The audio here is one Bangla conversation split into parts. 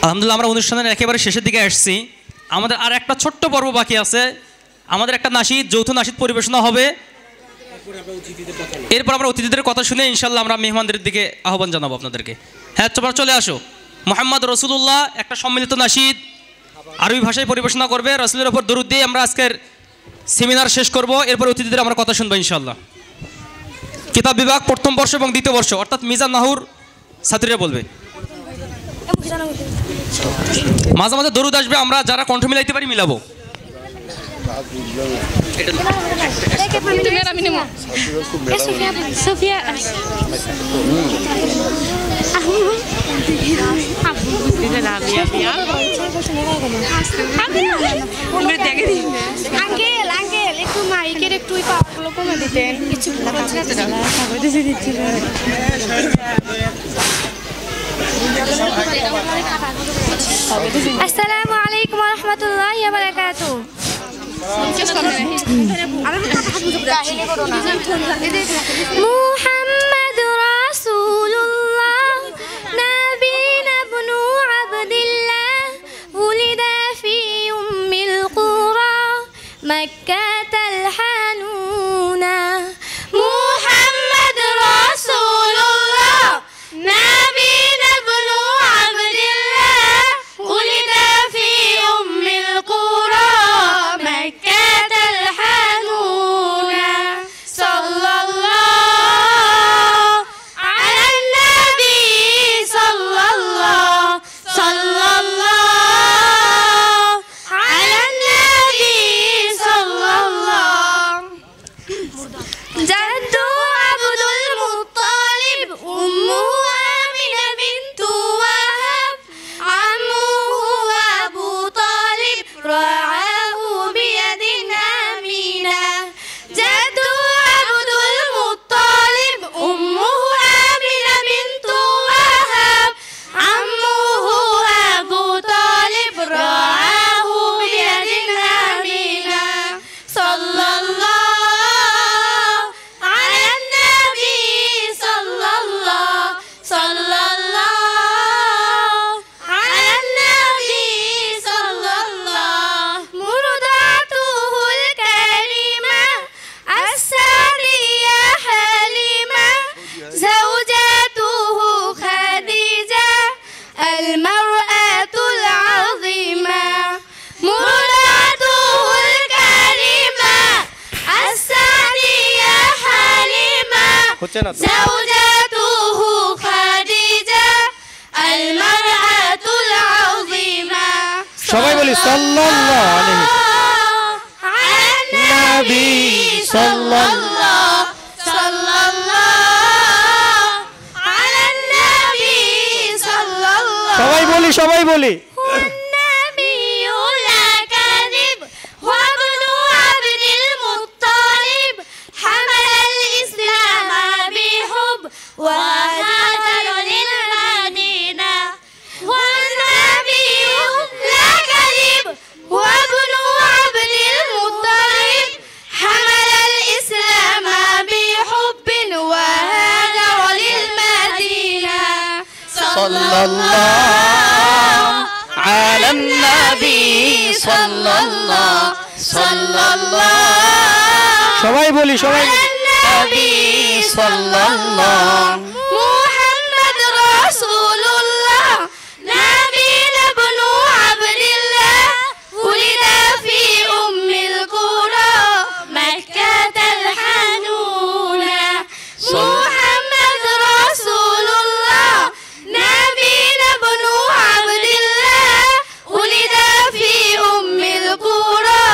আলহামদুলিল্লাহ আমরা অনুষ্ঠানের একেবারে শেষের দিকে আসছি। আমাদের আর একটা ছোট্ট পর্ব বাকি আছে। আমাদের একটা নাশিদ, যৌথ নাশিদ পরিবেশনা হবে। এরপর আমরা অতিথিদের কথা শুনে ইনশাল্লাহ আমরা মেহমানদের দিকে আহ্বান জানাবো আপনাদেরকে। হ্যাঁ, তোমরা চলে আসো। মোহাম্মদ রসুল্লাহ একটা সম্মিলিত নাশিদ আরবি ভাষায় পরিবেশনা করবে। রসুলের ওপর দরুদ দিয়ে আমরা আজকের সেমিনার শেষ করব। এরপর অতিথিদের আমরা কথা শুনবো ইনশাল্লাহ। কিতাব বিভাগ প্রথম বর্ষ এবং দ্বিতীয় বর্ষ অর্থাৎ মিজান নাহুর ছাত্রীরা বলবে। মাঝে মাঝে দরুদ আসবে, আমরা যারা কণ্ঠ মিলাইতে পারি মিলাবো। আঙ্কেল আঙ্কেল একটু মাইকের একটু পাওয়ারগুলো কমে দিতেন। কিছু আসসালামু আলাইকুম ওয়া রাহমাতুল্লাহি ওয়া বারাকাতুহু। মুহাম্মদ রাসূলুল্লাহ নবীনা ইবনু আবদিল্লাহ উলিদা ফি উম্মিল কুরা মক্কাতাল হানুনা। মুহাম্মদ রাসূলুল্লাহ নবীনা ইবনু আবদিল্লাহ উলিদা ফি উম্মিল কুরা মক্কাতাল হানুনা। সাল্লাল্লাহু আলান নবী সাল্লাল্লাহু আলান নবী সাল্লাল্লাহু। জাদ্দু Abdul Muttalib উম্মুহু Amina বিনতু Wahab আম্মুহু Abu Talib রাআহু বিয়াদিন Amina. জাদ্দু Abdul Muttalib উম্মুহু Amina বিনতু Wahab আম্মুহু Abu Talib রাআহু বিয়াদিন Amina. সাল্লাল্লাহু আলান নবী সাল্লাল্লাহু আলান নবী সাল্লাল্লাহু। মুরদাতুহুল কারিমা আস-সাদিয়া হালিমা যাওজাতুহু খাদিজা আল-মারআতুল আযীমা। মুরদাতুহুল কারিমা আস-সাদিয়া হালিমা যাওজাতুহু খাদিজা আল-মারআতুল আযীমা। সবাই বলি সাল্লাল্লাহু আলাইহি নবী সাল্লাল্লাহু আলান নবী সাল্লাল্লাহু। সবাই বলি النبي لا كذب وابن عبد المطلب حمل الإسلام بحب وهاجر للمدينة. والنبي لا كذب وابن عبد المطلب حمل الإسلام بحب وهاجر للمدينة. صلى الله على النبي صلى الله সবাই বলি النبي صلى الله محمد رسول الله نبينا ابن عبد الله ولد في أم القرى مكة الحنونة. محمد رسول الله نبينا ابن عبد الله ولد في أم القرى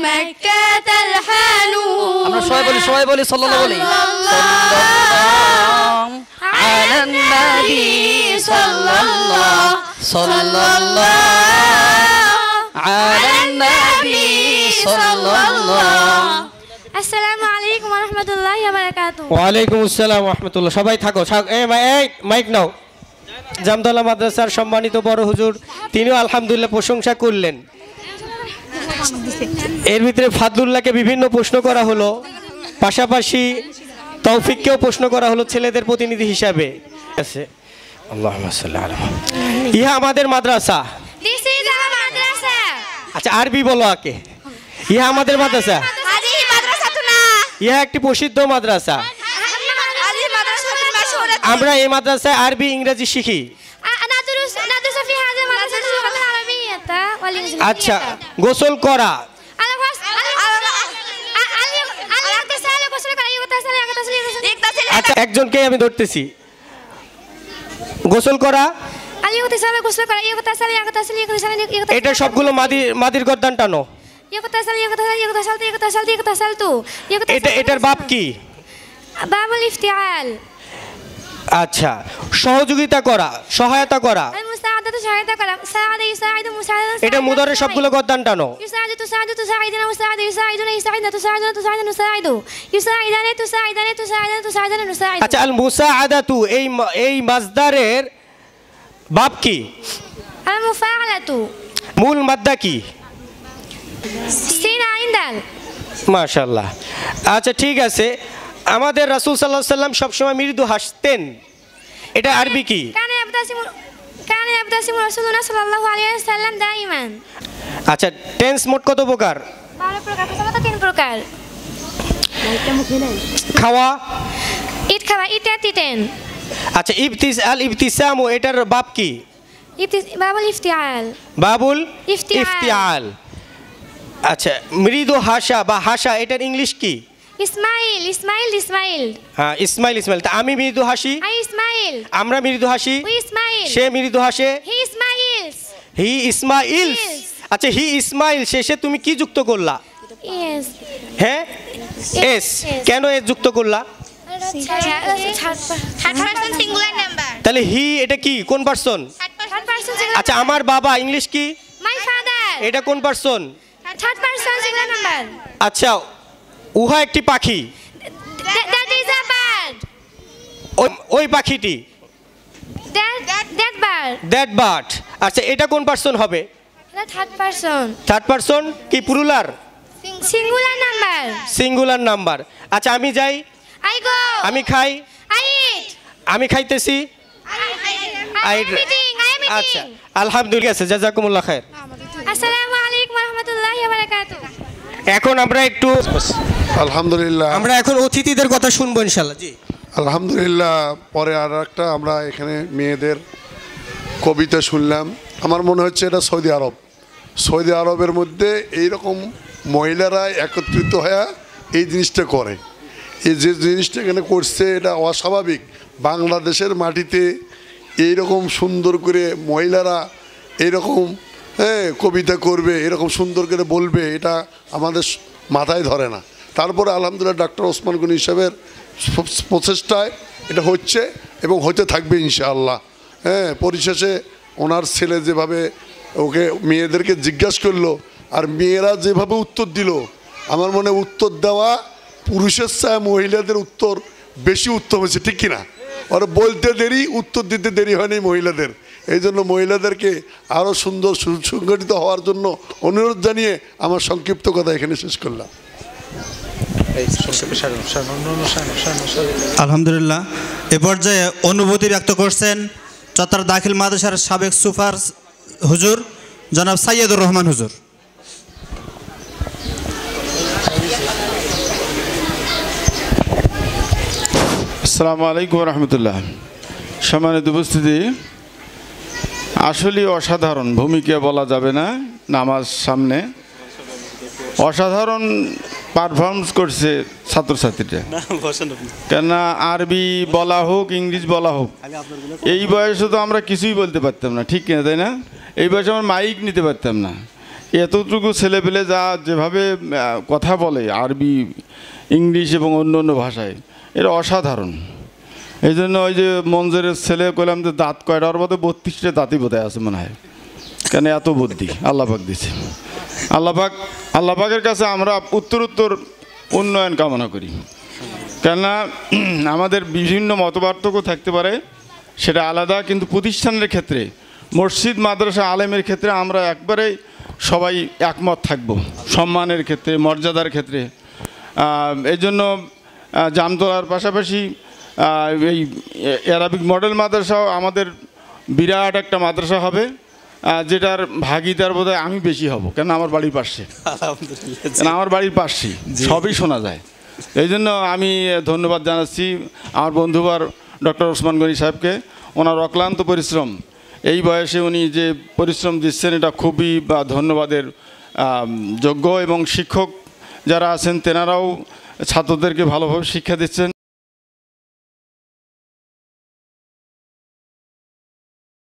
مكة الحنونة. আমরা সবাই বলি সাল্লাল্লাহু আলাইহি على النبي صلى الله على النبي صلى الله। আসসালামু আলাইকুম ওয়া রাহমাতুল্লাহি ওয়া বারাকাতুহু। ওয়ালাইকুম আসসালাম ওয়া রাহমাতুল্লাহ। সবাই থাকো, এই মাইক নাও। জামতলা মাদ্রাসার সম্মানিত বড় হুজুর তিনিও আলহামদুলিল্লাহ প্রশংসা করলেন। এর ভিতরে ফাদলুল্লাহকে বিভিন্ন প্রশ্ন করা হলো, পাশাপাশি তৌফিককেও প্রশ্ন করা হলো ছেলেদের প্রতিনিধি হিসাবে। আল্লাহুম্মা সাল্লি আলা ইহা আমাদের মাদ্রাসা। This is our madrasa. আচ্ছা আরবি বলো আগে। ইহা আমাদের মাদ্রাসা। هذه مدرستنا. ইহা একটি প্রসিদ্ধ মাদ্রাসা। هذه مدرستنا مشهورة. আমরা এই মাদ্রাসায় আরবি ইংরেজি শিখি। ندرس في هذه المدرسة اللغة العربية والإنجليزية. আচ্ছা গোসল করা। আচ্ছা একজনকে আমি ধরতেছি। গোসল করা এটা সবগুলো মাদির গর্দান টানো। এটার বাপ কি? বাবুল ইফতিআল। আচ্ছা সহযোগিতা করা, সহায়তা করা, সহায়তা করা। সাআদা ইউসাইদু মুসাআদাতান। এটা মুদারের সবগুলো গর্দান টানো। يساعد تساعد تساعدنا مساعد يساعدنا يساعدنا تساعدنا تساعدنا نساعد يساعدنا تساعدنا تساعدنا تساعدنا نساعد। আচ্ছা আল মুসাআদাতু এই মাসদারের বাপ কি? আল মুফাআলাতু। মূল মাদ্দা কি? সিন আইন দাল। মাশাআল্লাহ। আচ্ছা ঠিক আছে, আমাদের রাসূল সাল্লাল্লাহু আলাইহি সাল্লাম সবসময় মৃদু হাসতেন, এটা আরবি কি? কানে ইয়াবতাসিমু রাসূলুল্লাহ সাল্লাল্লাহু আলাইহি ওয়াসাল্লাম দাইমান। আচ্ছা টেন্স মোট কত প্রকার? 12 প্রকার, প্রথমত 3 প্রকার। খাওয়া, ইট খাওয়া, ইটেন। আচ্ছা ইবতিসামু এটার বাপ কি? বাবুল ইফতিআল। বাবুল ইফতিআল। ইফতিআল। আচ্ছা মৃদু হাসা বা হাসা এটার ইংলিশ কি? ইসমাইল। হ্যাঁ ইসমাইল। তা আমি মৃদু হাসি, আই ইসমাইল। আমরা মৃদু হাসি, উই ইসমাইল। সে মৃদু হাসে, হি ইসমাইলস। হি ইসমাইলস। আচ্ছা হি ইসমাইল শেষে তুমি কি যুক্ত করলা? ইয়েস। হ্যাঁ এস। কেন এস যুক্ত করলা? Singular number. তাহলে হি এটা কি, কোন পারসন? আচ্ছা আমার বাবা ইংলিশ কি? My father. এটা কোন person? Third person singular number. আচ্ছা উহা একটি পাখি, দ্যাট ইজ আ বার্ড। ওই পাখিটি দ্যাট বার্ড। That bird. আচ্ছা এটা কোন পারসন হবে? এটা থার্ড পারসন। থার্ড পারসন কি plural? Singular number. Singular number. আচ্ছা আমি যাই, আই গো। আমি খাই, আই ইট। আমি খাইতেছি, আই এম ইটিং। আচ্ছা আলহামদুলিল্লাহ, জাযাকুমুল্লাহ খায়ের। আসসালামু আলাইকুম ওয়া রাহমাতুল্লাহি ওয়া বারাকাতুহু। এখন আমরা একটু আলহামদুলিল্লাহ আমরা এখন অতিথিদের কথা শুনবো ইনশাআল্লাহ। জি আলহামদুলিল্লাহ। পরে আর একটা আমরা এখানে মেয়েদের কবিতা শুনলাম। আমার মনে হচ্ছে এটা সৌদি আরবের মধ্যে এইরকম মহিলারা একত্রিত হয়ে এই জিনিসটা করে। এই যে জিনিসটা এখানে করছে এটা অস্বাভাবিক। বাংলাদেশের মাটিতে এইরকম সুন্দর করে মহিলারা এইরকম কবিতা করবে, এরকম সুন্দর করে বলবে, এটা আমাদের মাথায় ধরে না। তারপরে আলহামদুলিল্লাহ ডক্টর ওসমান গনি সাহেবের প্রচেষ্টায় এটা হচ্ছে এবং হতে থাকবে ইনশাআল্লাহ। পরিশেষে ওনার ছেলে যেভাবে ওকে মেয়েদেরকে জিজ্ঞাসা করলো আর মেয়েরা যেভাবে উত্তর দিল, আমার মনে উত্তর দেওয়া পুরুষের চেয়ে মহিলাদের উত্তর বেশি উত্তম হয়েছে, ঠিক কিনা? ওরা বলতে দেরি, উত্তর দিতে দেরি হয়নি মহিলাদের। এই জন্য মহিলাদেরকে আরও সুন্দর সুসংগঠিত হওয়ার জন্য অনুরোধ জানিয়ে আমার সংক্ষিপ্ত কথা এখানে শেষ করলাম। আলহামদুলিল্লাহ। এ পর্যায়ে অনুভূতি ব্যক্ত করছেন চট্টগ্রাম দাখিল মাদ্রাসার সাবেক সুপার হুজুর জনাব সাইয়্যিদুর রহমান হুজুর। আসসালামু আলাইকুম রহমতুল্লাহ। সম্মানিত উপস্থিতি, আসলে অসাধারণ ভূমিকা বলা যাবে না। নামাজ সামনে অসাধারণ পারফরমেন্স করছে ছাত্রছাত্রীরা। কেননা আরবি বলা হোক, ইংলিশ বলা হোক, এই বয়সে তো আমরা কিছুই বলতে পারতাম না, ঠিক কিনা তাই না? এই বয়সে আমরা মাইক নিতে পারতাম না। এতটুকু ছেলেপেলে যেভাবে কথা বলে আরবি, ইংলিশ এবং অন্য অন্য ভাষায়, এটা অসাধারণ। এই জন্য ওই যে মঞ্জুরের ছেলে কইলাম যে দাঁত কয়টা, ওর মধ্যে 32টা দাঁতই বোধহয় আছে মনে হয়, কেন এত বুদ্ধি আল্লাপাক দিছে। আল্লাপাকের কাছে আমরা উত্তরোত্তর উন্নয়ন কামনা করি। কেননা আমাদের বিভিন্ন মতপার্থক্য থাকতে পারে, সেটা আলাদা, কিন্তু প্রতিষ্ঠানের ক্ষেত্রে, মসজিদ মাদ্রাসা আলেমের ক্ষেত্রে আমরা একবারেই সবাই একমত থাকব, সম্মানের ক্ষেত্রে, মর্যাদার ক্ষেত্রে। এই জন্য জামতলার পাশাপাশি এই অ্যারাবিক মডেল মাদ্রাসাও আমাদের বিরাট একটা মাদ্রাসা হবে, যেটার ভাগিদার বোধহয় আমি বেশি হব, কেন আমার বাড়ির পাশে, কেন আমার বাড়ির পাশে সবই শোনা যায়। এই জন্য আমি ধন্যবাদ জানাচ্ছি আমার বন্ধুবার ডক্টর ওসমান গনি সাহেবকে। ওনার অক্লান্ত পরিশ্রম, এই বয়সে উনি যে পরিশ্রম দিচ্ছেন এটা খুবই ধন্যবাদের যোগ্য, এবং শিক্ষক যারা আছেন তেনারাও ছাত্রদেরকে ভালোভাবে শিক্ষা দিচ্ছেন।